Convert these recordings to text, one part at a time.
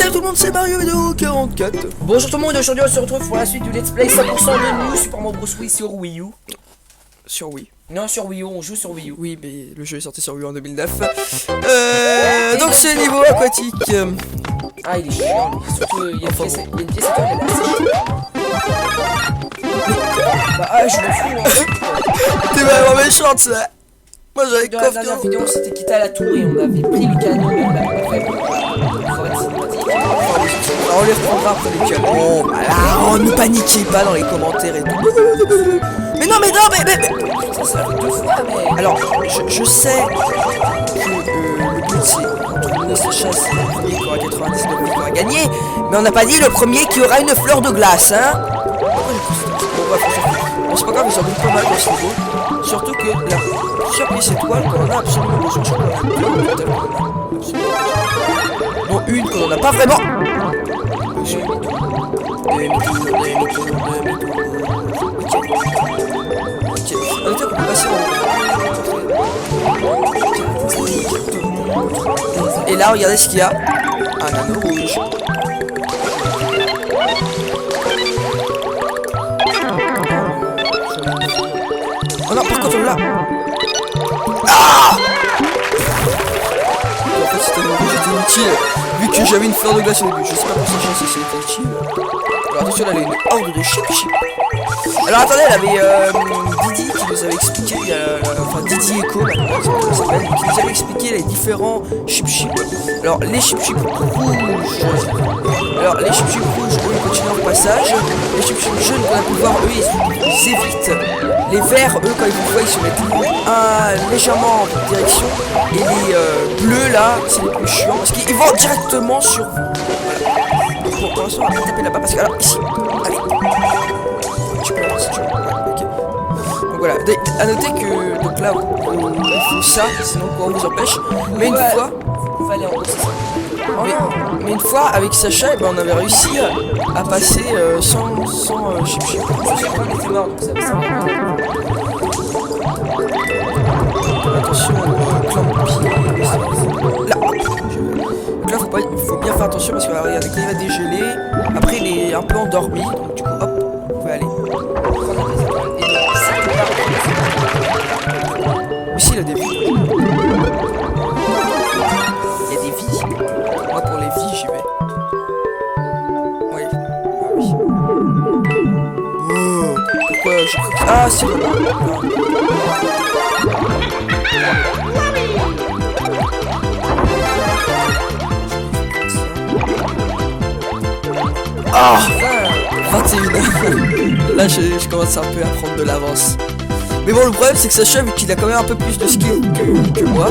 salut tout le monde, c'est Mario Vidéo 44. Bonjour tout le monde, aujourd'hui on se retrouve pour la suite du Let's Play 100% de New Super Mario Bros. Wii sur Wii U. Sur Wii. Non, sur Wii U, on joue sur Wii U. Oui, mais le jeu est sorti sur Wii U en 2009. Donc c'est le niveau aquatique. Ah, il est chiant, lui. Surtout, il y a une pièce étoile, elle est assez chiante. Bah, ah, je m'en fous, en fait. T'es vraiment méchante, ça. Moi j'avais Dans la dernière confiance. vidéo, on s'était quitté à la tour et on avait pris le canon et on avait fait une forêt cinématique. Alors, on les reprendra après les canons. Voilà, oh, ne paniquez pas dans les commentaires et tout. Mais non, mais. Ça fait 2 fois, mais. Alors, je sais que le but c'est entre nous et Sacha, c'est le premier qui aura 99 qui aura gagné, mais on n'a pas dit le premier qui aura une fleur de glace, hein. Bon, bref, on s'en fout. Bon, c'est pas grave, ils s'en doutent pas mal dans ce niveau. Surtout que la surprise étoile qu'on en a absolument besoin, je crois qu'on en a deux, bon, une qu'on en a pas vraiment. Ok, on était qu'on peut passer en... Et là, regardez ce qu'il y a. Un anneau rouge. Oh non, par contre, on l'a. Ah! En fait, c'était inutile. Vu que j'avais une fleur de glace au début. Je sais pas pour sa chance si c'était utile. Alors attention, là, elle a une horde de chip. Alors attendez, elle avait Didi qui nous avait expliqué, enfin Didi Echo, ça s'appelle, qui nous avait expliqué les différents chip. Alors les chip rouges, eux ils continuent leur passage. Les chip jaunes qu'on a pu voir, eux ils évitent. Les verts, eux quand ils vous voient, ils se mettent légèrement en direction. Et les bleus là, c'est les plus chiants parce qu'ils vont directement sur vous. Voilà. Donc bon, pour l'instant on va pas taper là-bas parce que alors ici, allez. Tu peux l'avoir si tu veux. Ouais, ok. Donc voilà, à noter que donc là il faut ça, sinon quoi on vous empêche. Mais une fois. Fallait en haut, c'est ça. Mais une fois avec Sacha, on avait réussi à passer sans chip. Je sais pas, on était mort donc ça va servir. Attention au clan de pied. Là, donc là faut bien faire attention parce que regardez, quand il va dégéler, après il est un peu endormi, donc du coup hop, vous pouvez aller. Ici il a des vies. Il y a des vies. Moi pour les vies j'y vais. Oui. Ah oui. Oh, pourquoi je... Ah c'est bon. Ah 21. Là je commence un peu à prendre de l'avance. Mais bon le problème c'est que Sacha vu qu'il a quand même un peu plus de skill que moi.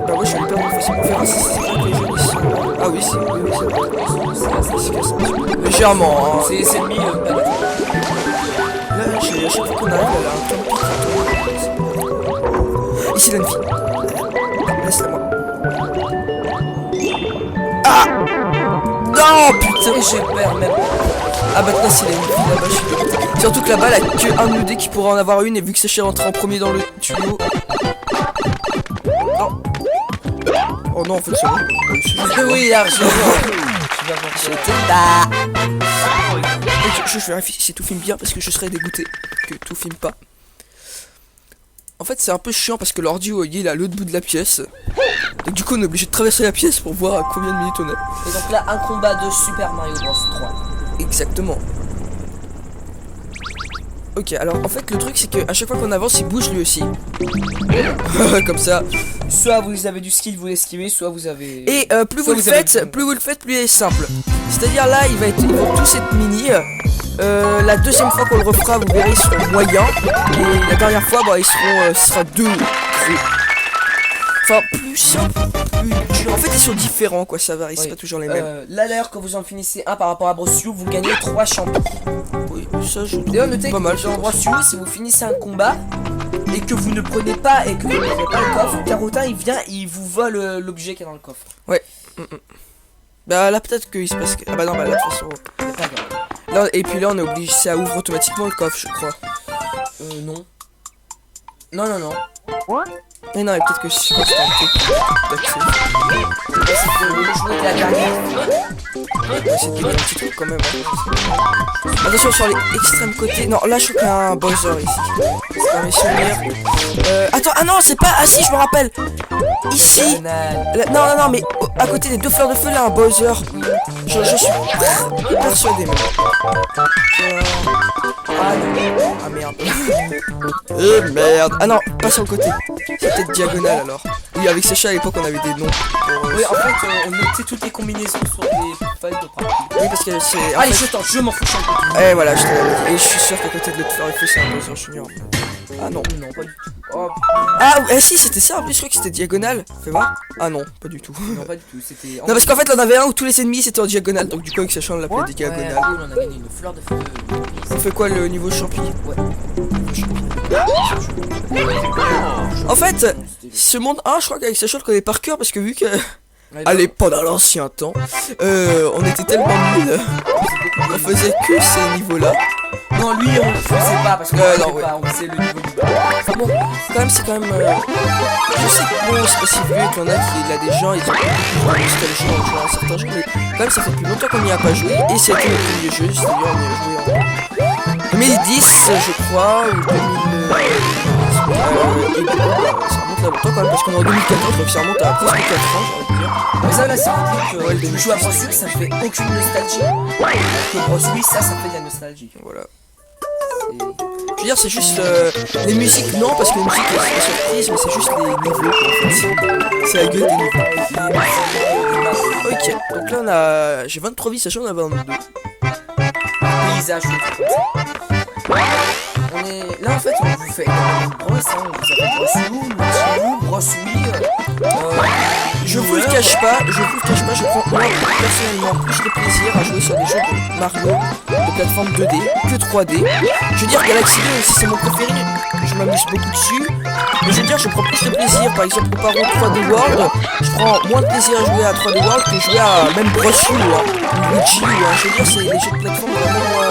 Bah moi je suis hyper facile pour faire un système les jeux ici. Ah oui c'est légèrement hein. C'est le milieu. Là à chaque fois qu'on arrive elle a un temps. Ici il a une fille. Laisse-la moi. Ah non putain J'ai peur même. Ah maintenant s'il a une fille là-bas je suis dégoûté. Surtout que là-bas elle a que un ED qui pourra en avoir une et vu que Sacha est rentré en premier dans le tuyau. Oh, oh non en fait c'est bon. Oui, largement. J'étais là. Je vérifie si tout filme bien parce que je serais dégoûté que tout filme pas. En fait c'est un peu chiant parce que l'ordi il est à l'autre bout de la pièce. Donc du coup on est obligé de traverser la pièce pour voir à combien de minutes on est. Et donc là un combat de Super Mario Bros 3. Exactement. Ok alors en fait le truc c'est que à chaque fois qu'on avance il bouge lui aussi. Comme ça. Soit vous avez du skill, vous l'esquivez, soit vous avez... Et plus vous le faites, plus il est simple. C'est-à-dire là ils vont tous être mini. La deuxième fois qu'on le refera vous verrez ils seront moyens. Et la dernière fois bah, ils seront ce sera 2 gros. Enfin plus simple, plus dur. En fait ils sont différents quoi, ça varie, c'est pas toujours les mêmes. Là d'ailleurs quand vous en finissez un par rapport à Bros U, vous gagnez 3 champions. Oui, ça je D'ailleurs notez pas mal. que dans Bros U, si vous finissez un combat et que vous ne prenez pas et que vous n'avez pas le coffre, Carotin il vient, il vous vole l'objet qui est dans le coffre. Ouais. Bah là peut-être qu'il se passe... Ah bah non bah là de toute façon... C'est pas grave. Là, et puis là on est obligé, ça ouvre automatiquement le coffre je crois. Non. Non. Mais non, mais peut-être que je suis pas d'accès. Là, c'est de jouer de la dernière. On va essayer de gagner un petit truc quand même. Hein. Attention sur les extrêmes côtés. Non, là je crois qu'il y a un Bowser ici. C'est pas mes souvenirs. Attends, ah non, c'est pas. Ah si, je me rappelle. Ici. Non, mais à côté des deux fleurs de feu, là, un Bowser. Je suis persuadé, même. Ah merde. Merde. Ah non, pas sur le côté. C'est peut-être diagonale alors. Oui, avec Sacha à l'époque, on avait des noms. Oui, en fait, on notait toutes les combinaisons sur des feuilles de partout. Oui, parce que c'est. Allez, je tente, je m'en fous, je Eh voilà, je te l'avais dit. Et je suis sûr qu'à côté de l'autre fleur de feu, c'est un Bowser Junior. Ah non. Non, pas du tout. Oh, Ah, si, c'était ça en plus, je crois que c'était diagonale. Fais voir. Ah non, pas du tout. non, pas du tout. C'était. Non, parce qu'en fait, là, on avait un où tous les ennemis c'était en diagonale. Donc, du coup, avec Sacha, on l'appelait diagonale. Ouais, on a gagné une fleur de feu. On fait quoi le niveau champi? Ouais. En fait, ce monde 1, je crois qu'avec Sacha, on le connaît par cœur parce que vu que. Allez, pendant l'ancien temps, on était tellement nuls. On faisait que ces niveaux-là. Non, lui, on le faisait pas parce qu'on non, pas, on faisait le niveau du bas. Enfin bon, quand même, c'est quand même. Je sais que bon, c'est pas si vieux qu'il y en a qui, là, des gens, ils ont plus de nostalgie en jouant à certains jeux, mais quand même, ça fait plus longtemps qu'on n'y a pas joué. Et c'était le premier jeu, c'est-à-dire on y a joué en 2010, je crois, ou 2000. Et bon, ça remonte là longtemps quand même, parce qu'on est en 2014, donc ça remonte à presque 4 ans, j'ai envie de dire. Mais ça, là, c'est pour dire que tu joues à Brunswick, ça fait aucune nostalgie. Que Brunswick, ça fait de la nostalgie. Voilà. Je veux dire, c'est juste les musiques, non, parce que les musiques c'est surprise, mais c'est juste les niveaux. En fait. C'est la gueule des niveaux. Ok, donc là on a. J'ai 23 vies, sachant qu'on a 22. Paysage, on est. Là en fait, on vous fait une brosse, hein. On vous appelle brosse je vous le cache pas, je prends moi personnellement plus de plaisir à jouer sur des jeux de Mario de plateforme 2D que 3D. Je veux dire, Galaxy 2 aussi c'est mon préféré, je m'amuse beaucoup dessus. Mais je veux dire, je prends plus de plaisir, par exemple, comparé au 3D World, je prends moins de plaisir à jouer à 3D World que jouer à même Bross U ou Luigi ou je veux dire, c'est les jeux de plateforme vraiment moi.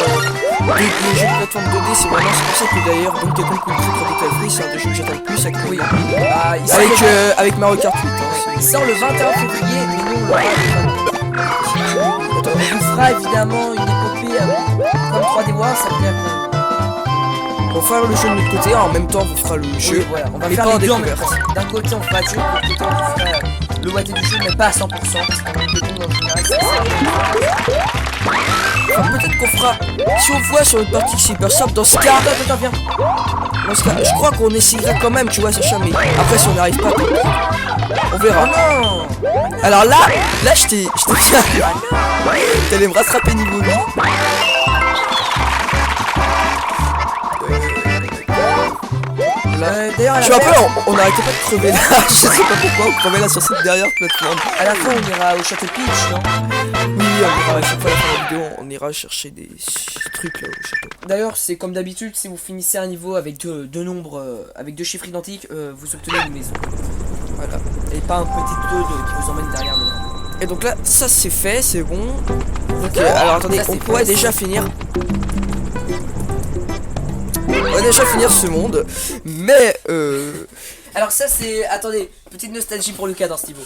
Les jeux de plateforme 2D, c'est vraiment c'est pour ça que d'ailleurs Donkey Kong Country Tropical Freeze c'est un des jeux que j'attends le plus actuellement. Oui. Avec Mario Kart 8. Il sort le 21 février, mais nous on l'aura. On vous fera évidemment une épopée comme 3D World, ça veut dire on va faire le jeu de notre côté, en même temps on vous fera le jeu. Oui, voilà. On va faire les deux en même temps. D'un côté on fera le jeu, de l'autre côté on vous fera le watté du jeu, mais pas à 100%. Parce qu'on a le en général, c'est enfin, peut-être qu'on fera. Si on voit sur une partie c'est hyper simple, dans ce cas. Attends, viens. Dans ce cas, je crois qu'on essaiera quand même, tu vois, Sacha, mais après si on n'arrive pas, on verra. Oh non. Alors là je t'ai bien. T'allais me rattraper niveau 8. D'ailleurs, je me rappelle, on n'arrêtait pas de crever là. Je sais pas pourquoi on crevait là sur cette dernière plateforme. À la fin, on ira au château Peach, non? Oui, on ira à chaque fois à la fin de la vidéo, on ira chercher des trucs là au château. D'ailleurs, c'est comme d'habitude, si vous finissez un niveau avec deux nombres, avec deux chiffres identiques, vous obtenez une maison. Voilà. Et pas un petit 2 qui vous emmène derrière le monde. Et donc là, ça c'est fait, c'est bon. Ok, alors attendez, on pourrait déjà finir. On va déjà finir ce monde, mais alors ça c'est... Attendez, petite nostalgie pour Lucas dans ce niveau.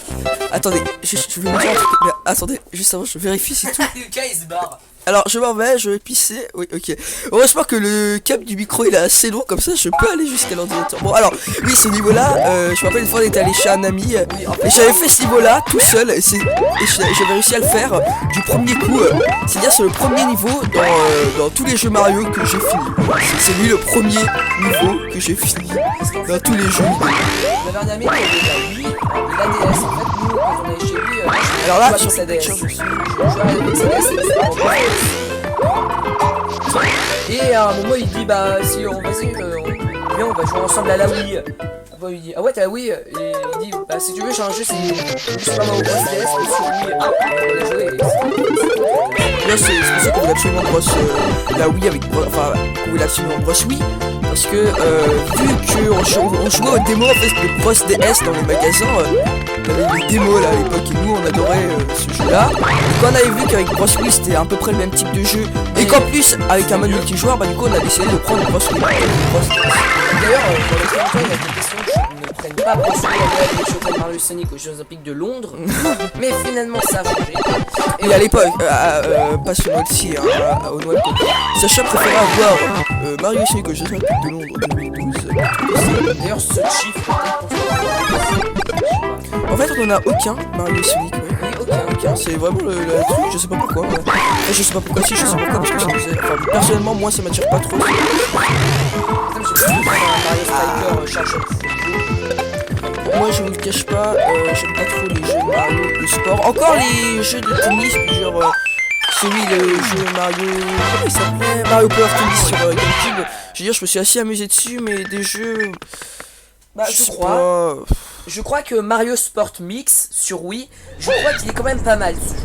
Attendez, je vais vous dire un truc, mais attendez, juste avant je vérifie si tout... Lucas il se barre. Alors je m'en vais, je vais pisser, oui ok. Heureusement que le câble du micro il est assez long, comme ça je peux aller jusqu'à l'ordinateur. Bon alors, oui ce niveau là, je me rappelle une fois on était allé chez un ami, et j'avais fait ce niveau là tout seul, et j'avais réussi à le faire du premier coup. C'est-à-dire c'est le premier niveau dans tous les jeux Mario que j'ai fini. C'est lui le premier niveau que j'ai fini dans tous les jeux. On avait un ami qui avait la Wii et la DS. En fait, nous, quand on allait chez lui, alors là, sur sa DS. Je jouais avec sa DS et à un moment, il dit bah, si on va jouer ensemble à la Wii. Après, il dit ah ouais, t'as la Wii. Et il dit bah, si tu veux, j'ai un jeu, c'est Super Mario Bros. DS, mais sur Wii. On a joué. Là, c'est pour ça qu'on voulait absolument la Wii avec. Enfin, qu'on voulait absolument Bros. Wii. Parce que vu qu'on jouait aux démos en fait de Bros DS dans les magasins, on avait des démos là à l'époque et nous on adorait ce jeu là. Et quand on avait vu qu'avec Bros Wii c'était à peu près le même type de jeu et qu'en plus avec un mode multijoueur, bah du coup on a décidé de prendre Bros Wii. D'ailleurs, dans le temps, il y a des questions que je ne prenne pas pensé à aller les championnats de Mario Sonic aux Jeux Olympiques de Londres, mais finalement ça a changé. Et à l'époque, pas sur Noël, si, au Noël, Sacha préférait avoir Mario Sonic aux Jeux Olympiques de Londres 2012. D'ailleurs, ce chiffre En fait, on en a aucun Mario Sonic, ouais. Aucun, c'est vraiment le truc, je sais pas pourquoi. Ouais. Enfin, je sais pas pourquoi, si, je sais pourquoi, parce que ça me faisait. Enfin, personnellement, moi ça m'attire pas trop. Comme j'ai pas vu Mario Striker Charge. Moi je vous le cache pas, j'aime pas trop les jeux Mario de sport. Encore les jeux de tennis, genre celui le jeu Mario. Comment il s'appelait Mario Power Tennis sur GameCube. Je veux dire, je me suis assez amusé dessus, mais des jeux. Bah, je crois que Mario Sport Mix sur Wii, je crois qu'il est quand même pas mal ce jeu.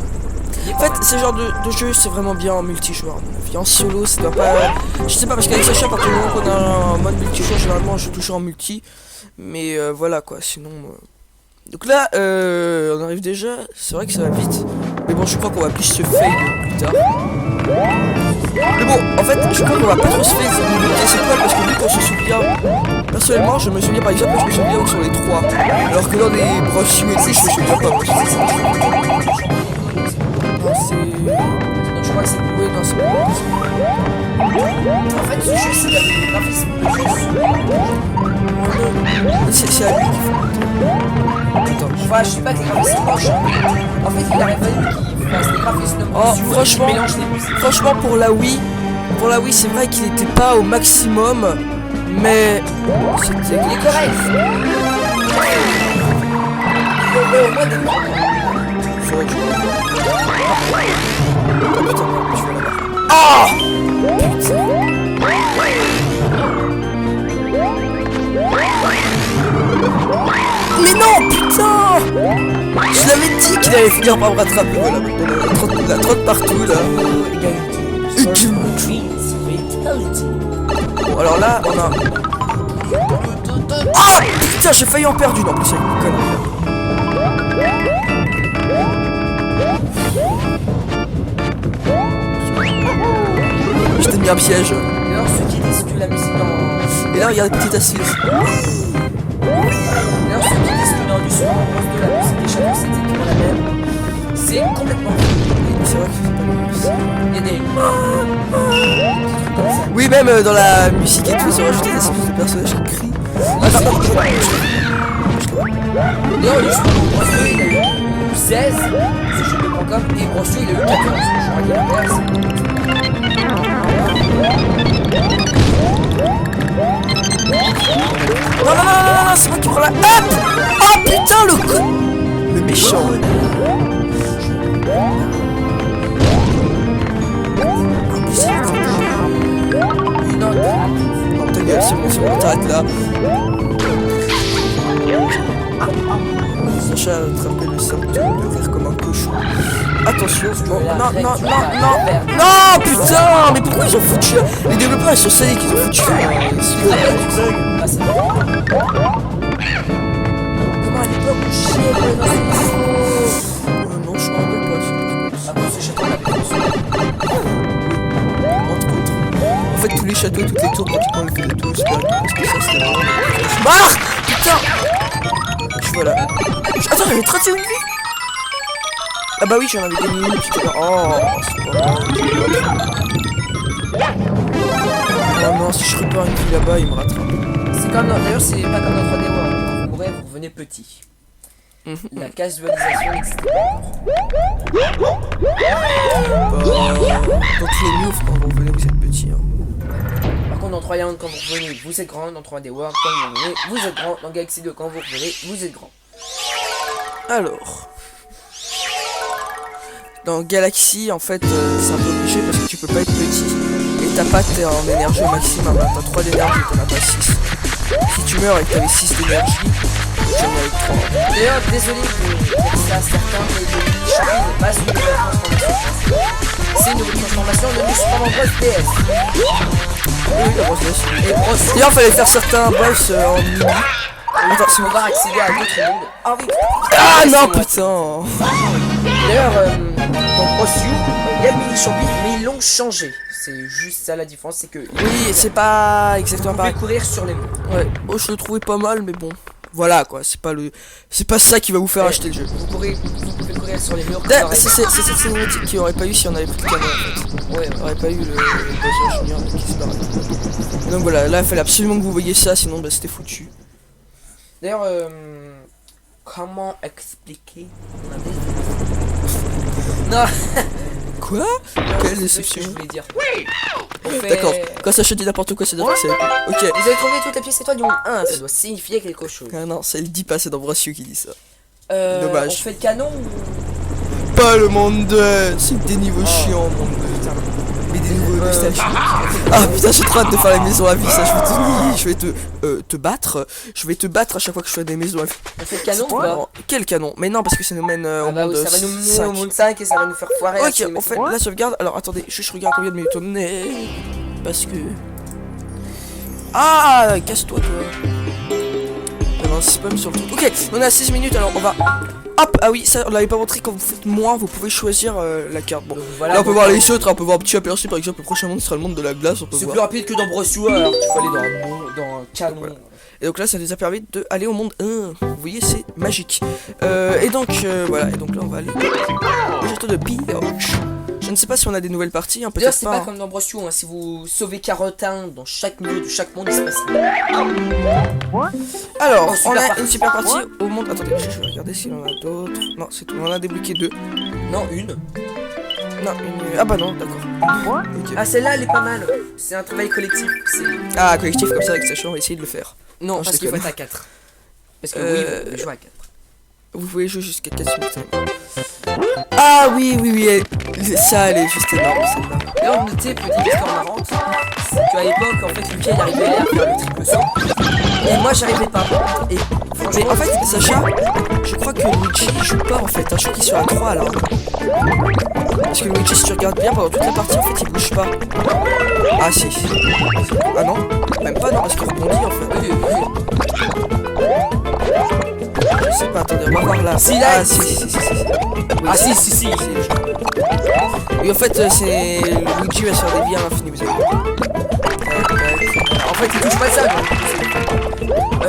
En fait, ce genre de jeu, c'est vraiment bien en multijoueur. En solo, ça doit pas. Je sais pas, parce qu'avec Sacha, à partir du moment qu'on a un mode multijoueur, généralement, je joue toujours en multi. Mais voilà quoi, sinon. Donc là, on arrive déjà. C'est vrai que ça va vite. Mais bon, je crois qu'on va plus se fail plus tard. Mais bon, en fait, je crois qu'on va pas trop se fail au niveau des étoiles parce que vu qu'on se souvient. Personnellement, je me souviens par exemple, je me souviens où sont les 3. Alors que dans les broches et tout, je me souviens pas. Non, c'est. Non, je crois que c'est plus. Oui, non, c'est pas. En fait, ce jeu, c'est avec des graphismes de jeu. C'est à lui qu'il faut. Attends, Enfin, je dis pas que les graphismes sont moches. En fait, il aurait fallu qu'il fasse des graphismes de franchement, mélange les musiques. Franchement, pour la Wii, c'est vrai qu'il était pas au maximum, mais c'était. Il est correct. Il aurait au moins des Faudrait que je. Oh putain, je vais l'avoir. Ah putain. Mais non, putain. Je l'avais dit qu'il allait finir par me rattraper. Voilà, la trotte partout là. Bon, alors là, on a. Ah putain, j'ai failli en perdre une en plus avec une connerie. Je t'ai mis un piège. D'ailleurs, ceux qui disent que la musique dans. Et là, regarde, petite assise. D'ailleurs, ceux qui disent que dans du son, à cause de la musique des châteaux, c'était toujours la même. C'est complètement faux. C'est vrai que c'est pas Il y a des. Oui, même dans la musique et tout, ils ont rajouté des espèces de personnages qui crient. Attends, D'ailleurs, le son, Brosseux, il a eu 16, c'est jeu.com, et Brosseux, il a eu 14. Je crois qu'il a inverse. non, c'est moi qui prends la. Hop. Oh putain, le con. Le méchant. Non, ta gueule, c'est bon, on t'arrête là. Sacha a attrapé le symptôme de rire comme un cochon. Attention, non, putain, mais pourquoi ils ont foutu les développeurs, ils sont salés qu'ils ont foutu Comment à l'époque, on chiait pour les non, je m'en rappelle pas. Après, ce château, on avait Entre autres. En fait, tous les châteaux, toutes les tours, pratiquement, ils faisaient tous. Parce que ça, c'était vraiment. Marre. Putain. Voilà. Attends, j'avais 31 vies. Ah bah oui, j'en avais gagné une putain. Oh, c'est pas grave. Oh non, si je repars une vie là-bas, il me rattrape. C'est comme d'ailleurs, c'est pas comme notre D World. Quand vous mourrez, vous revenez petit. La casualisation n'existe pas. Dans tous les news, quand vous revenez, vous êtes petit. Hein. Par contre, dans 3 Land, quand vous revenez, vous êtes grand. Dans 3D World, quand vous revenez, vous êtes grand. Dans Galaxy 2, quand vous revenez, vous êtes grand. Alors. Dans Galaxy, en fait, c'est un peu obligé parce que tu peux pas être petit. Et t'as pas en énergie au maximum. T'as 3 d'énergie, t'en as pas 6. Si tu meurs et que t'avais 6 d'énergie, tu en as avec 3. D'ailleurs, désolé de dire ça à certains, mais le Champion n'est pas une nouvelle transformation. C'est une nouvelle transformation de Super Mario Bros. DS. Oui, la brosse DS. D'ailleurs, fallait faire certains boss en mini. Attends, si on va accéder à d'autres mondes. Ah oui. Ah non, putain. D'ailleurs, dans Brossue, il y a le mini champi, mais ils l'ont changé. C'est juste ça la différence, c'est que. Oui, c'est pas exactement vous pouvez pareil. courir sur les mondes. Ouais, oh, je le trouvais pas mal, mais bon, Voilà quoi, c'est pas ça qui va vous faire acheter le jeu. Vous pouvez courir sur les murs. C'est cette cinématique qu'il n'y aurait pas eu si on avait pris le canon en fait. Ouais, On n'aurait pas eu le Bowser Junior qui se barre. Et donc voilà, là il fallait absolument que vous voyiez ça, sinon bah, c'était foutu. D'ailleurs, comment expliquer Non. Quoi? Quelle déception. Je voulais dire. D'accord, quand ça je dis n'importe quoi, c'est dire que c'est... Ok. Vous avez trouvé toutes les pièces étoiles du monde 1, ça doit signifier quelque chose. Ah non, ça le dit pas, c'est D'Ambrosio qui dit ça. Dommage. On fait le canon ou... Pas le monde 2, c'est des niveaux chiants, monde 2. Mais des niveaux nostalgiques. Ah putain, j'ai trop hâte de faire les maisons à vie, ça, je vais te battre. Je vais te battre à chaque fois que je fais des maisons à vie. On fait le canon ou pas? Quel canon? Mais non, parce que ça nous mène au monde ça va nous mener au monde 5 et ça va nous faire foirer. Ok, on fait la sauvegarde. Alors attendez, je regarde combien de minutes on est. Parce que... Ah, casse-toi toi. Non, c'est pas sur le truc. Ok, on est à 6 minutes, alors on va... Hop, ah oui, ça on l'avait pas montré, quand vous faites moins, vous pouvez choisir la carte. Bon, voilà, là on peut voir les autres, on peut voir un petit aperçu, par exemple, le prochain monde sera le monde de la glace, on peut c'est voir. plus rapide que dans Brossois, alors qu'il faut aller dans un canon. Voilà. Et donc là, ça nous a permis d'aller au monde 1. Vous voyez, c'est magique. Et donc, voilà, et donc là, on va aller au château de Pioche. Je ne sais pas si on a des nouvelles parties, hein, D'ailleurs, peut-être c'est pas. pas comme dans Brossois, hein. Si vous sauvez Carotin dans chaque niveau de chaque monde, il se passe rien. Alors, Oh, super on a partie. une super partie au monde... Attendez, je vais regarder s'il y en a d'autres. Non, c'est tout, on en a débloqué 2. Non, une. Non, une... Ah bah non, d'accord. Ok. Ah, celle-là, elle est pas mal. C'est un travail collectif. C'est... Ah, collectif comme ça avec Sacha, on va essayer de le faire. Non, je parce qu'il faut déconne. être à 4. Parce que oui, vous pouvez jouer à 4. Vous pouvez jouer jusqu'à 4 minutes. Ah oui, ça, elle est juste énorme, celle-là. D'ailleurs, notez, petite histoire marrante, c'est qu'à l'époque, en fait, Lucas, il arrivait à faire le triple saut. Et moi, j'arrivais pas. Et Mais en fait, Sacha, je crois que Luigi il joue pas en fait, hein. Je crois qu'il est sur la 3 là. Parce que Luigi, si tu regardes bien, pendant toute la partie, en fait, il bouge pas. Ah si. Ah non, même pas, non, parce qu'il rebondit en fait. Je sais pas, attendez, on va voir là. Si, là, Ah si. Oui, Ah si. Oui, en fait, c'est... Luigi va se faire des biens à l'infini, vous avez vu. En fait, il touche pas ça, donc.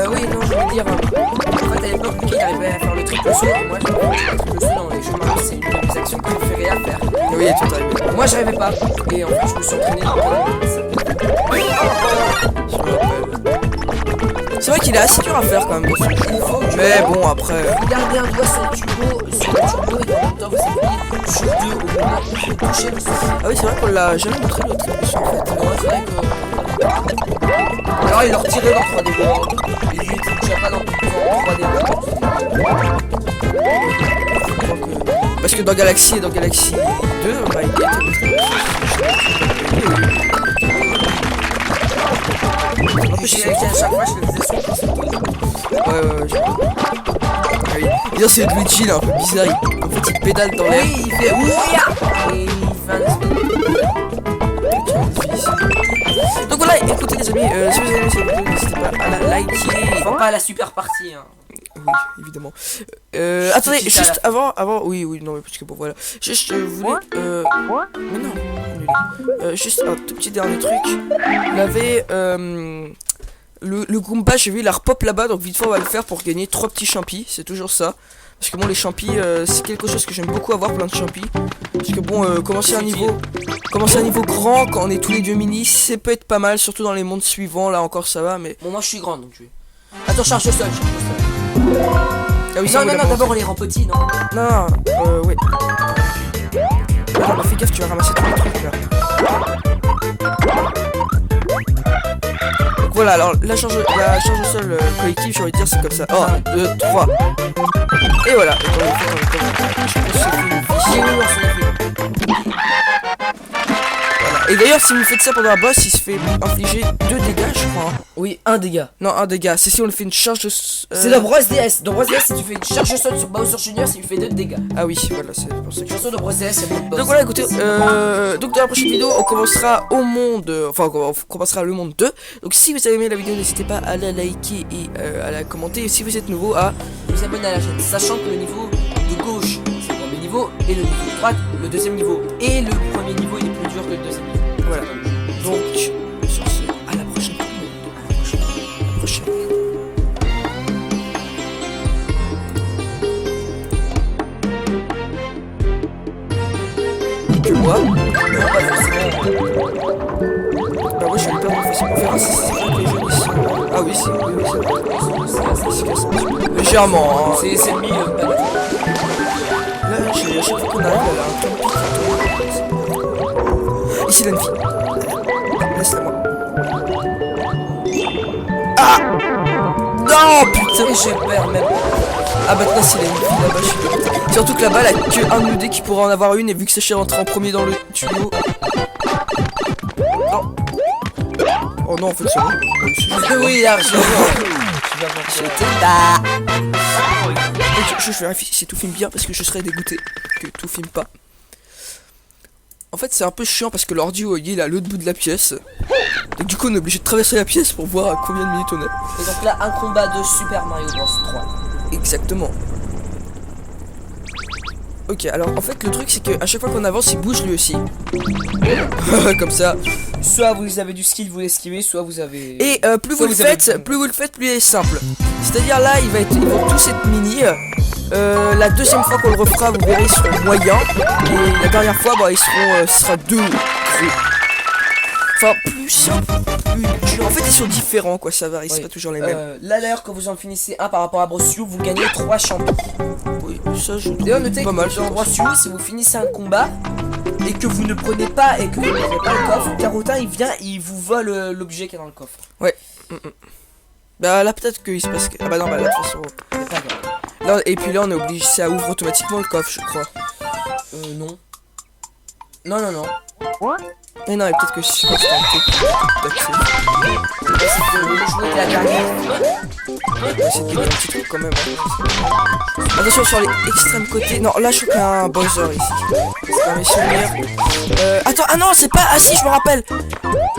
Oui, non, je veux dire. En fait, à l'époque, Lucas, il arrivait à faire le triple saut. Et moi, j'arrivais pas à faire le triple saut dans les chemins. C'est une de mes actions préférées à faire. Oui, tout arrivé. Moi, j'arrivais pas. Et en fait, je me suis entraîné dans le Je me rappelle. C'est vrai qu'il est assez dur à faire quand même. Il faut que Mais bon, après... Gardez un doigt sur le turbo et en même temps vous appuyez sur 2 au moment où vous touchez le sol. Ah oui, c'est vrai qu'on l'a jamais montré notre émission en fait. Ouais, c'est vrai que... Alors il leur tirait dans 3D World. Et lui il touchait pas dans 3D World. Parce que dans Galaxy et dans Galaxy 2, bah il était En plus, à chaque fois je le faisais sur Ouais. Ah oui. Et là, c'est Luigi là, un peu bizarre. En fait, il pédale dans l'air. Oui, il fait ouya. Et il fait un... Donc voilà, écoutez les amis, si vous avez aimé cette vidéo, n'hésitez pas à la liker. Faut pas la super partie, hein. Oui, évidemment. Attendez, juste avant, oui, non, mais parce que bon, voilà. Juste, je voulais, mais non, annulé. Juste un tout petit dernier truc. Il avait, le Goomba, j'ai vu, il a repop là-bas, donc vite fait, on va le faire pour gagner 3 petits champis, c'est toujours ça. Parce que bon, les champis, c'est quelque chose que j'aime beaucoup avoir, plein de champis. Parce que bon, commencer un niveau grand, quand on est tous les 2 mini, ça peut être pas mal, surtout dans les mondes suivants, là encore ça va, mais... Bon, moi je suis grande donc je vais... Attends, charge le sol, Ah oui, non, d'abord on les rend petits, non? Non, oui. Fais gaffe, tu vas ramasser tous les trucs là. Donc voilà, alors la charge au sol collective, j'ai envie de dire, c'est comme ça. 1, 2, 3. Et voilà. Et d'ailleurs, si vous faites ça pendant un boss, il se fait infliger 2 dégâts, je crois. Oui, 1 dégât. Non, 1 dégât. C'est si on le fait une charge de... C'est dans Bros DS. Dans Bros DS, si tu fais une charge de sol sur Bowser Junior, ça lui fait 2 dégâts. Ah oui, voilà, c'est pour ça que... Chanson de Bros DS, c'est bon. Donc voilà, écoutez, donc dans la prochaine vidéo, on commencera au monde, enfin on commencera le monde 2. Donc si vous avez aimé la vidéo, n'hésitez pas à la liker et à la commenter. Et si vous êtes nouveau, à vous abonner à la chaîne, sachant que le niveau de gauche, c'est le premier niveau, et le niveau de droite, le deuxième niveau. Et le premier niveau, il est plus dur que le deuxième niveau. Voilà. Donc, sur ce, à la prochaine. À la prochaine. que moi. Non, pas forcément. Bah ouais, je vais le perdre facilement. On verra si c'est vrai que les jeunes ici. Ah oui, c'est oui, c'est légèrement. Hein. C'est ennemi, pas du tout. Là, à chaque fois qu'on arrive, elle a un truc qui tombe. Ici, il y a une fille. Laisse-la moi. Ah non, putain. Et j'ai peur même. Ah bah non, s'il y a une fille là-bas, je suis dégoûté. Surtout que là-bas, elle a que un de nous deux qui pourra en avoir une, et vu que Sacha est rentré en premier dans le tuyau. Non. Oh non, en fait, c'est bon. Oui, largement. J'étais là. Je vérifie si tout filme bien parce que je serais dégoûté que tout filme pas. En fait, c'est un peu chiant parce que l'ordi, il est à l'autre bout de la pièce. Donc du coup, on est obligé de traverser la pièce pour voir à combien de minutes on est. Et donc là, un combat de Super Mario Bros 3. Exactement. Ok, alors en fait, le truc c'est que à chaque fois qu'on avance, il bouge lui aussi. Comme ça. Soit vous avez du skill, vous l'esquivez, soit vous avez... Et plus vous le faites, plus il est simple. C'est-à-dire là, ils vont tous être mini. La deuxième fois qu'on le refera, vous verrez, ils seront moyens. Et la dernière fois, bah, ce sera deux gros. Enfin, plus simple, plus dur. En fait, ils sont différents, quoi, ça varie, c'est pas toujours les mêmes. Là d'ailleurs, quand vous en finissez un par rapport à Brossio, vous gagnez 3 champions. Oui, ça je trouve D'ailleurs, notez pas que mal. dans Brossio, si vous finissez un combat et que vous ne prenez pas et que vous n'avez pas le coffre, Carotin il vient et il vous vole l'objet qui est dans le coffre. Ouais. Bah là, peut-être qu'il se passe. Ah bah non, bah là, de toute façon. C'est pas grave. Là, et puis là, on est obligé, ça ouvre automatiquement le coffre, je crois. Non. Non. Mais non, et peut-être que je sais pas si c'est un truc d'accès. C'est que le joueur de la dernière. Ouais, c'est un petit truc quand même. Hein. Attention sur les extrêmes côtés. Non, là je trouve qu'il y a un Bowser ici. C'est pas mes souvenirs. Attends, ah non, c'est pas. Ah si, je me rappelle.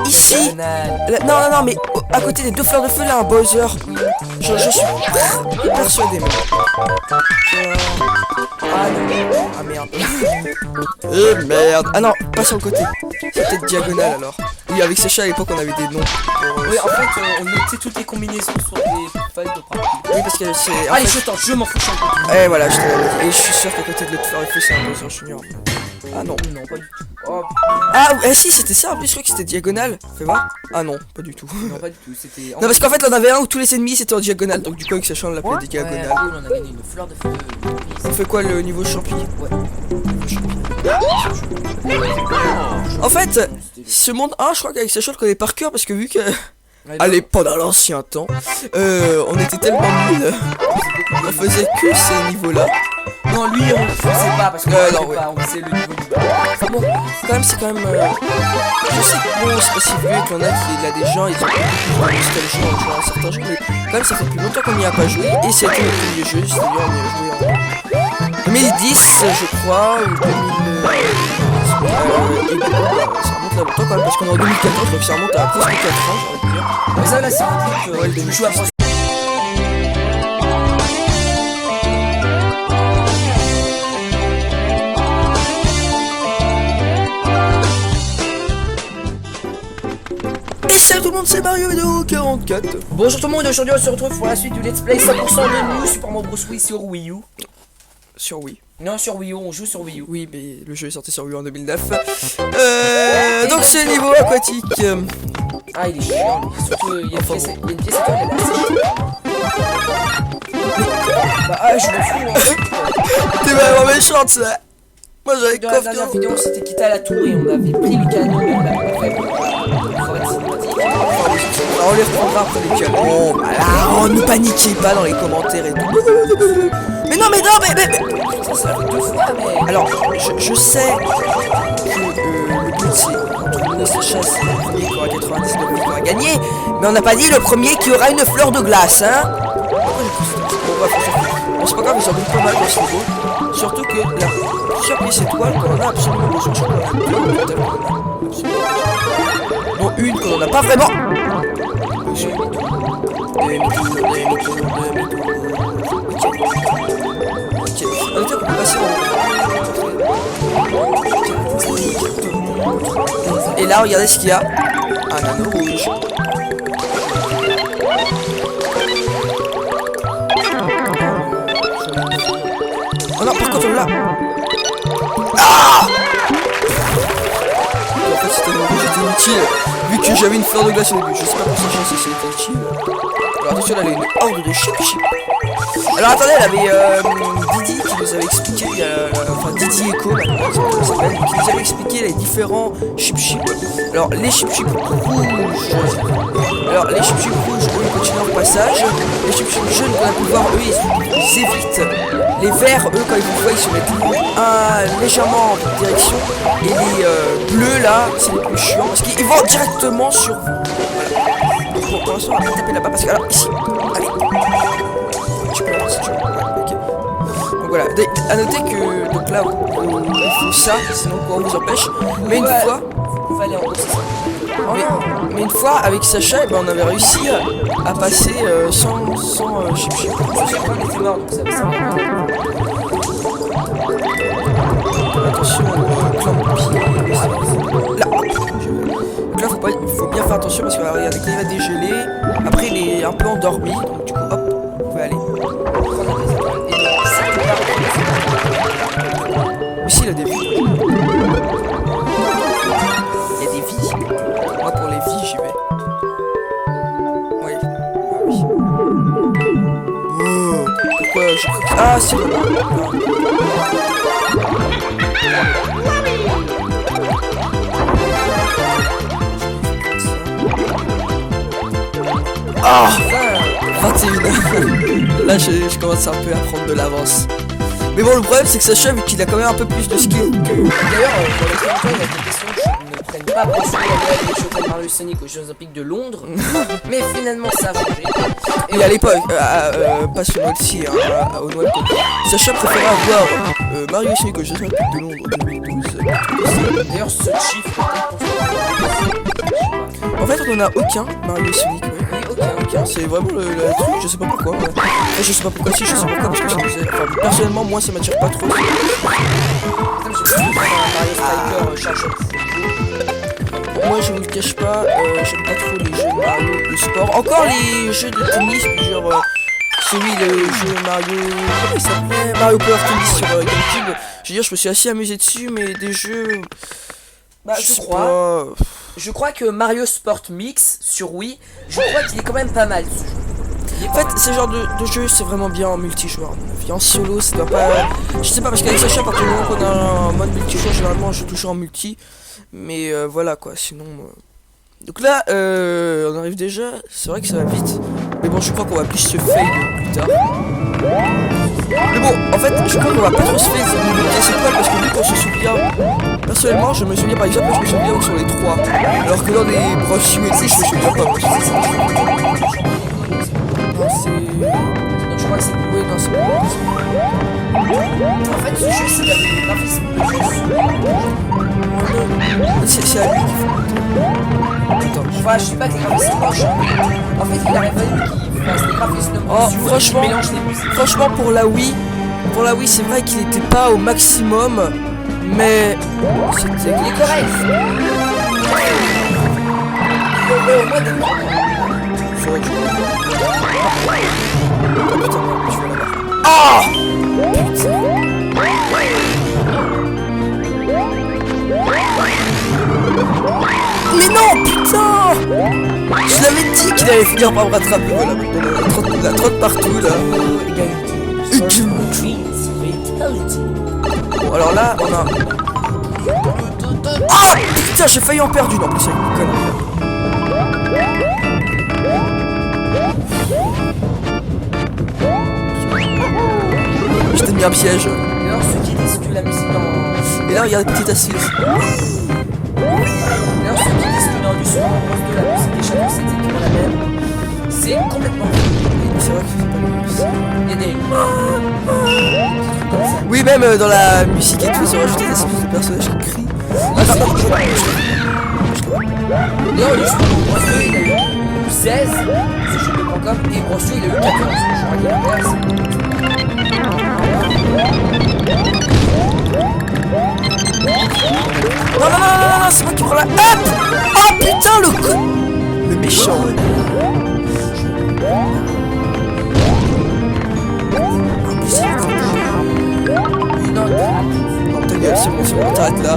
Ici. Là, non, mais à côté des deux fleurs de feu, là, un Bowser. Je suis persuadé. Ah non. Ah merde. Merde. Ah non, pas sur le côté. C'est peut-être diagonale alors. Oui, avec Sacha à l'époque, on avait des noms. Oui, en fait, on notait toutes les combinaisons sur des feuilles de pratique. Oui, parce que c'est. Allez, je tente, je m'en fous, je suis en Eh voilà, je te l'avais dit. Et je suis sûr qu'à côté de l'autre fleur de feu, c'est un Bowser Junior. Ah non. Non, pas du tout. Oh, Ah, si, c'était ça en plus, je crois que c'était diagonale. Fais voir. Ah non, pas du tout. non, pas du tout, c'était... Non, parce qu'en fait, on en avait un où tous les ennemis c'était en diagonale. Donc, du coup, avec Sacha, on l'appelait des diagonales. Ouais, on a gagné une fleur de feu. On fait quoi le niveau champi? Ouais. En fait, ce monde 1, je crois qu'avec Sacha, on le connaît par cœur parce que vu que. Allez, pendant l'ancien temps, on était tellement nuls. On faisait que ces niveaux-là. Non, lui, on le faisait pas parce que non, on faisait le niveau du bas. Enfin bon, quand même, c'est quand même. Je sais que bon, c'est pas si vieux qu'il y en a qui, là, des gens, ils ont nostalgie en jouant à certains jeux, mais quand même, ça fait plus longtemps qu'on n'y a pas joué. Et c'était le premier jeu, c'est-à-dire on y a joué en 2010, je crois, ou 2000. Et bon, ça remonte là longtemps quand même, parce qu'on est en 2014, donc ça remonte à presque 4 ans, j'ai envie de dire. Mais ça, là, c'est un truc que tu joues à Brossio. Et salut tout le monde, c'est Mario Vidéo 44. Bonjour tout le monde, aujourd'hui on se retrouve pour la suite du Let's Play 100% de nous Super Mario Bros. Wii sur Wii U. Sur Wii. Non, sur Wii U, on joue sur Wii U. Oui, mais le jeu est sorti sur Wii U en 2009. Donc c'est niveau aquatique. Ah, il est chiant, lui. Surtout, il y a une pièce étoile, elle est assez chiante. Bah, ah, je m'en fous, hein. T'es vraiment méchante, ça. Moi j'avais Dans la dernière confiance. vidéo, on s'était quitté à la tour et on avait pris le canon et on l'avait pas fait pour être cinématique. Alors, on les reprendra après les canons. Voilà, oh, ne paniquez pas dans les commentaires et tout. Mais non, mais. Ça fait 2 fois, mais... Alors, je sais que le but c'est entre nous et Sacha, c'est le premier qui aura 99 qui aura gagné, mais on n'a pas dit le premier qui aura une fleur de glace, hein. Bon, c'est pas grave, ils en donnent pas mal dans ce niveau. Surtout que la plusieurs pièces étoiles qu'on en a absolument besoin. Je crois qu'on en a deux en total. Dont une qu'on en a pas vraiment. Ok, on peut passer en... Et là, regardez ce qu'il y a. Un anneau rouge. Oh non, par contre, on l'a. Ah! utile, vu que j'avais une fleur de glace au début. Je sais pas pour sa chance si c'était utile. Alors attention, là, elle a une horde de chip. Alors attendez, elle avait Didi qui nous avait expliqué, enfin Didi Echo maintenant, c'est comme ça s'appelle, qui nous avait expliqué les différents chip. Alors les chip rouges, eux ils continuent leur passage. Les chip jaunes qu'on a pu voir, eux ils évitent. Les verts, eux quand ils vous voient, ils se mettent légèrement en votre direction. Et les bleus là, c'est les plus chiants parce qu'ils vont directement sur vous. Voilà. Donc pour l'instant on va pas taper là-bas parce que alors ici, allez. Tu peux l'avoir si tu veux. Ouais, ok. Donc voilà, à noter que donc là il faut ça, sinon on vous empêche. Mais une fois. Vous pouvez aller en haut, c'est ça. Mais une fois avec Sacha, eh ben, on avait réussi à passer sans chip. Je sais pas, on était mort donc ça va servir. Attention au clan de pied. Là, donc là faut bien faire attention parce que regardez quand il va dégeler, après il est un peu endormi, donc du coup hop, vous pouvez aller. Aussi il a des vies. Il y a des vies. Moi pour les vies j'y vais. Oui. Ah oui. Oh, pourquoi je... Ah c'est bon. Ah 21. Là je commence un peu à prendre de l'avance. Mais bon le problème c'est que Sacha vu qu'il a quand même un peu plus de skill que... D'ailleurs, pour les questions, il y a des questions que je ne prenne pas pour celui des Jeux de Mario Sonic aux Jeux Olympiques de Londres. Mais finalement ça a changé. Et à l'époque, pas ce mois-ci, au Noël, Sacha préférait avoir Mario Sonic aux Jeux Olympiques de Londres 2012. D'ailleurs ce chiffre En fait on en a aucun Mario Sonic, ouais. Aucun, c'est vraiment le truc, je sais pas pourquoi. Ouais. Et je sais pas pourquoi, si je sais pourquoi, parce que ça faisait... Enfin, personnellement moi ça m'attire pas trop. Moi je vous le cache pas, j'aime pas trop les jeux de Mario de sport. Encore les jeux de tennis, genre le jeu Mario... Comment il s'appelait Mario Power Tennis sur GameCube. Je veux dire, je me suis assez amusé dessus, mais des jeux... Bah, je crois que Mario Sport Mix sur Wii, je crois qu'il est quand même pas mal ce jeu. En fait, ce genre de jeu, c'est vraiment bien en multijoueur. En solo, ça doit pas... Je sais pas, parce qu'avec Sacha, à partir du moment qu'on a un mode multijoueur, généralement, je joue toujours en multi. Mais voilà, quoi, sinon... Donc là, on arrive déjà. C'est vrai que ça va vite. Mais bon, je crois qu'on va plus se fail plus tard. Mais bon, en fait, je crois qu'on va pas trop se fail ces étoiles parce que vu qu'on se souvient... Personnellement, je me souviens par exemple, je me souviens sur les 3. Alors que dans les broches et tout, je me souviens pas. Non, c'est... Donc je crois que c'est... Oui, non, c'est pas... En fait, ce jeu, c'est avec les graphismes de jeu. C'est à lui qu'il faut... Attends, je sais pas que les graphismes moches. En fait, il aurait fallu qu'il fasse des graphismes moches. Franchement, mélange les musiques. Franchement, pour la Wii, c'est vrai qu'il était pas au maximum, mais c'était... Il est correct. Mais au moins des noms. Faudrait que je... Oh putain, je vais l'avoir. Ah putain. Mais non, putain! Je l'avais dit qu'il allait finir par me rattraper. Voilà, la trotte partout là. Bon, alors là, on a... Ah putain, j'ai failli en perdre une en plus avec une connerie. Je t'ai mis un piège. Et alors, ceux qui disent que la musique dans... Et là, regarde, petite assise. D'ailleurs, ceux qui disent que dans le son de la musique des châteaux, c'était toujours la même, c'est complètement faux. C'est vrai que c'est pas le... Il y a des... Oui, même dans la musique et tout, ils ont rajouté des espèces de personnages qui crient. D'ailleurs, le son de Brosio, il a eu 16 sur jeux.com et Brosio, il a eu 14. Je crois qu'il a Non, c'est moi qui prends la... Hop. Oh putain, le con... Le méchant. Non, ta gueule, c'est bon, t'arrêtes là.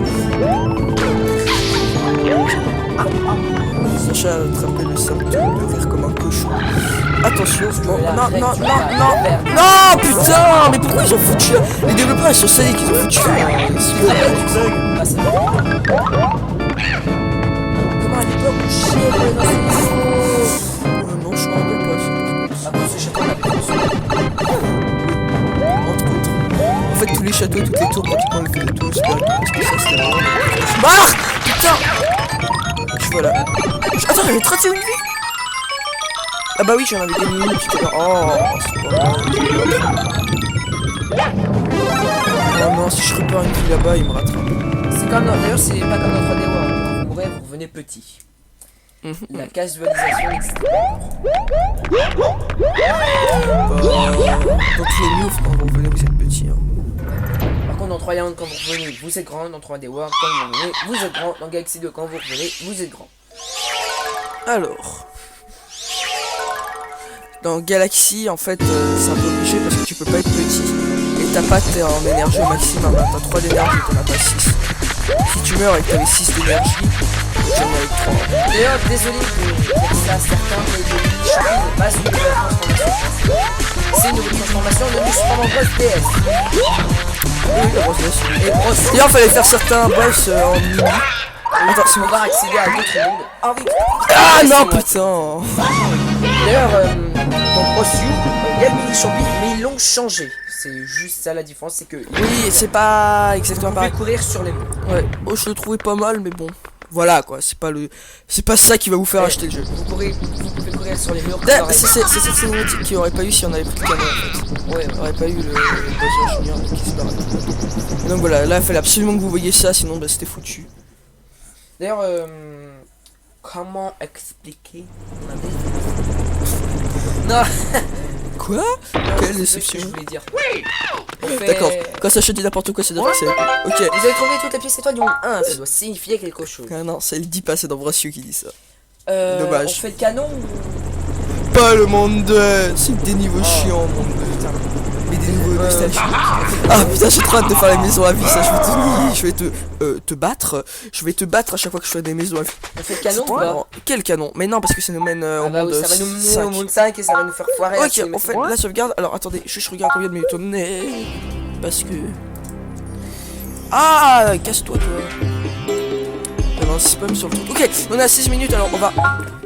Sacha a attrapé le symptôme de rire comme un cochon. Attention, non, la non, règle non, du non, bas, non, vert. non, putain, mais pourquoi ils ont foutu les développeurs, ils sont salés qu'ils ont foutu Ah, c'est bon. Comment à l'époque on chiait dans ces niveaux? Non, je m'en rappelle pas. Ah bon, ce château, on l'avait construit. Entre autres. En fait, tous les châteaux, toutes les tours, pratiquement, ils faisaient tous parce que ça, c'était vraiment... Barre. Putain. Voilà. Attends, j'avais 31 vies. Ah bah oui, j'en avais gagné une tout à l'heure. Oh, c'est pas mal. Oh non, si je repère une vie là-bas, il me rattrape. C'est comme d'ailleurs, c'est pas comme dans 3D World. Quand vous mourrez, vous revenez petit. La casualisation n'existe pas. Dans tous les moves, quand vous revenez, vous êtes petit. Hein. Par contre, dans 3D World, quand vous revenez, vous êtes grand. Dans 3D World, quand vous revenez, vous êtes grand. Dans Galaxy 2, quand vous revenez, vous êtes grand. Alors... Dans Galaxy, en fait, c'est un peu obligé parce que tu peux pas être petit. Et t'as pas en énergie au maximum. Hein. T'as 3 d'énergie, t'en as pas 6. Si tu meurs et que t'avais 6 d'énergie, tu en as avec 3. D'ailleurs, désolé de dire ça à certains, mais le Mini-Champi n'est pas une nouvelle transformation. C'est une nouvelle transformation de Luspan en Boss DS. Oui, la grosse boss. Et Brosse, D'ailleurs, fallait faire certains boss en mini. Attends, pour pouvoir accéder à d'autres mondes. Ah oui. Ah non, putain. D'ailleurs, dans Brosse U, il y a le Mini-Champi, mais ils l'ont changé. C'est juste ça la différence, c'est que Oui, c'est pas exactement vous pouvez pareil. courir sur les mondes. Ouais, oh, je le trouvais pas mal, mais bon. Voilà quoi, c'est pas ça qui va vous faire acheter le jeu. Vous pouvez courir sur les murs. D'ailleurs, c'est cette cinématique qu'il n'y aurait pas eu si on avait pris le canon en fait. Ouais, On n'aurait pas eu le boss ingénieur qui se barre. Donc voilà, là il fallait absolument que vous voyiez ça, sinon bah, c'était foutu. D'ailleurs, comment expliquer Non, Quoi? Quelle c'est ce que je déception. voulais dire. D'accord, quand ça dit n'importe quoi, c'est dire que c'est... Ok. Vous avez trouvé toutes les pièces étoiles du monde 1, ça doit signifier quelque chose. Ah non, ça le dit pas, c'est dans Brassieux qui dit ça. On Dommage. fait le canon ou... Pas le monde 2, c'est des niveaux Oh. chiants, monde 2. Mais des niveaux nostalgiques. Ah putain, j'ai trop hâte de faire les maisons à vie, ça, je vais te battre. Je vais te battre à chaque fois que je fais des maisons à vie. On fait le canon ou Alors, pas? quel canon? Mais non, parce que ça nous mène au Ah bah monde oui, ça va nous mener 5. au monde 5 et ça va nous faire foirer. la Ok, on cinématique. fait la sauvegarde. Alors attendez, je regarde combien de minutes on est. Parce que... Ah, casse-toi toi. Non, c'est pas mis sur le truc. Ok, on est à 6 minutes, alors on va...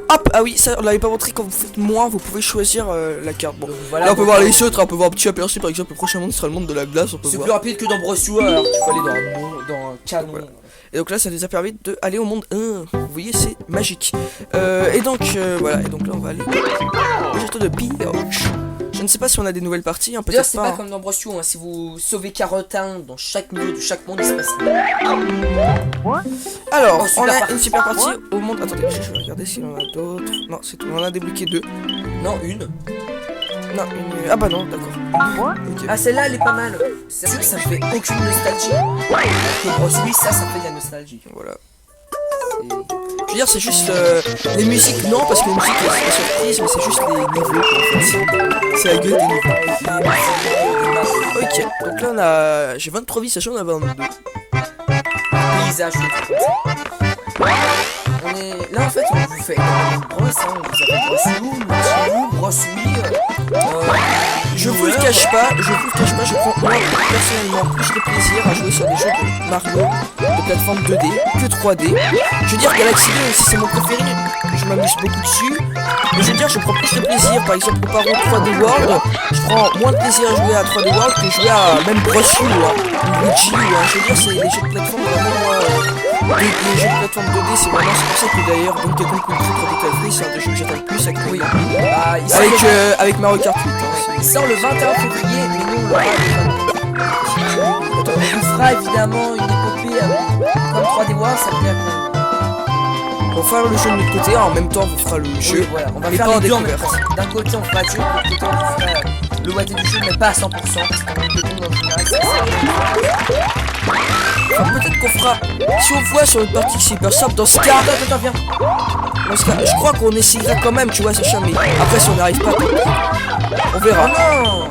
Hop, ah oui, ça on l'avait pas montré, quand vous faites moins, vous pouvez choisir la carte. Bon, Donc voilà, là on peut voir les autres, on peut voir un petit aperçu, par exemple le prochain monde sera le monde de la glace, on peut c'est voir. plus rapide que dans Brossou, alors qu'il faut aller dans un canon. Voilà. Et donc là ça nous a permis d'aller au monde 1, vous voyez c'est magique. Et donc voilà, et donc là on va aller au château de Pioche. Je ne sais pas si on a des nouvelles parties, hein, D'ailleurs, peut-être c'est pas. pas comme dans Brossou, hein. Si vous sauvez Carotin dans chaque niveau de chaque monde, il se passe rien. Alors, Oh, super on a partie. une super partie au monde... Attendez, je vais regarder s'il y en a d'autres. Non, c'est tout, on en a débloqué 2. Non, une. Non, une... Ah bah non, d'accord. Ok. Ah, celle-là, elle est pas mal. C'est sûr que ça me fait aucune nostalgie. Que Brossou, oui, ça me fait de la nostalgie. Voilà. Et- Je veux dire, c'est juste les musiques, non, parce que les musiques, c'est pas surprise, mais c'est juste les niveaux, quoi, en fait. C'est la gueule des niveaux. Ok, donc là, on a... J'ai 23 vies, sachant qu'on a 22. Paysage, on est... Là, en fait, on vous fait énormément de brosse, hein. On vous appelle Brossou, Mochilou, Brossoui. Je vous le cache pas, je prends moi personnellement plus de plaisir à jouer sur des jeux de Mario de plateforme 2D que 3D. Je veux dire Galaxy 2 aussi c'est mon préféré, je m'amuse beaucoup dessus. Mais je veux dire je prends plus de plaisir, par exemple comparé au 3D World, je prends moins de plaisir à jouer à 3D World que jouer à même Brossou ou Luigi ou je veux dire c'est les jeux de plateforme vraiment moi. Les jeux de plateforme 2D c'est vraiment c'est pour ça que d'ailleurs Donkey Kong Country 3D Free c'est un des jeux que j'attends le plus actuellement. Bah, il sort, Avec Mario Kart 8 hein, il sort le 21 février, mais nous, on l'aura le 22. On vous fera évidemment une épopée comme 3D World, ça veut dire on va faire le jeu de notre côté, en même temps on vous fera le jeu. oui, voilà, on va mais faire pas en les deux en même découverte. temps. D'un côté, on fera le jeu, de l'autre côté, on vous fera le watté du jeu, mais pas à 100%, parce qu'on a des bons en général, c'est ça. Enfin, peut-être qu'on fera. Si on voit sur une partie que c'est hyper simple, dans ce cas. Attends, viens. Dans ce cas, je crois qu'on essaiera quand même, tu vois, Sacha, mais après si on n'arrive pas, on verra. Non.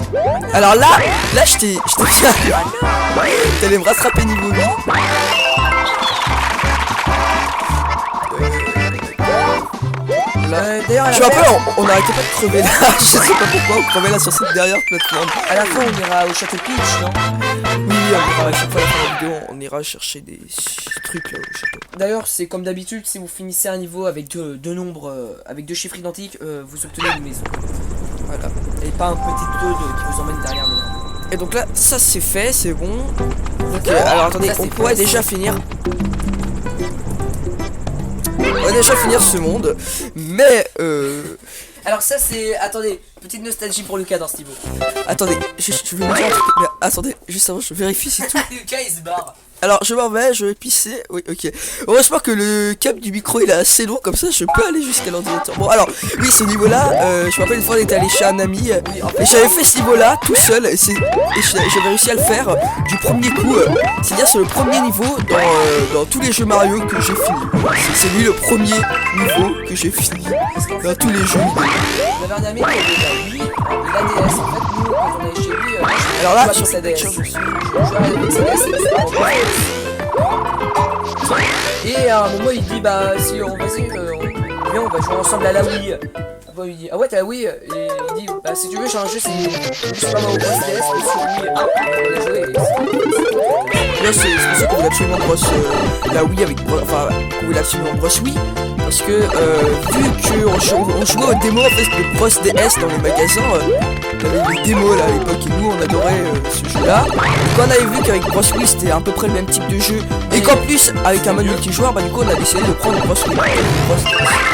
Alors là je t'ai bien. T'allais me rattraper niveau 8. voilà. D'ailleurs, à Je la me fin, rappelle, on n'arrêtait pas de crever là. Je sais pas pourquoi on crevait là sur cette dernière plateforme. à la fin, on ira au château Peach, non? Oui, on ira à chaque fois à la fin de la vidéo, on ira chercher des trucs là au château. D'ailleurs, c'est comme d'habitude, si vous finissez un niveau avec deux nombres, avec deux chiffres identiques, vous obtenez une maison. Voilà. Et pas un petit toad qui vous emmène derrière nous. Et donc là, ça c'est fait, c'est bon. Ok, alors attendez, Ça, c'est on pourrait fait. déjà finir. On va déjà finir ce monde, mais Alors ça, c'est... Attendez, petite nostalgie pour Lucas dans ce niveau. attendez, je vais me dire un truc, mais attendez, juste avant, je vérifie si tout. Lucas, il se barre. Alors je m'en vais, je vais pisser. Oui, ok. Heureusement que le câble du micro il est assez long, comme ça je peux aller jusqu'à l'ordinateur. Bon, alors, oui, ce niveau-là, je me rappelle une fois on était allé chez un ami, et j'avais fait ce niveau-là tout seul, et j'avais réussi à le faire du premier coup. C'est-à-dire, c'est le premier niveau dans tous les jeux Mario que j'ai fini. C'est lui le premier niveau que j'ai fini dans tous les jeux. Il y avait un ami qui avait la Wii et la DS. En fait, nous, quand on allait chez lui, Alors là, je sur jouais avec sa DS. Picture, Je jouais avec sa DS et c'était vraiment bien. Et à un moment, il dit, bah, si on vas-y, viens, on va jouer ensemble à la Wii. Après, il dit, ah ouais, t'as la Wii? Et il dit, bah, si tu veux, j'ai un jeu, c'est Super Mario Bros. DS, mais sur Wii. Ah, on a joué. là c'est pour ça qu'on voulait absolument brosse la Wii avec enfin qu'on voulait absolument brosse Wii. Parce que vu qu'on jouait aux démos en fait de Bros DS dans les magasins, on avait des démos là à l'époque et nous on adorait ce jeu là. Et quand on avait vu qu'avec Bros Wii c'était à peu près le même type de jeu et qu'en plus avec un mode multijoueur, bah du coup on a décidé de prendre Bros Wii.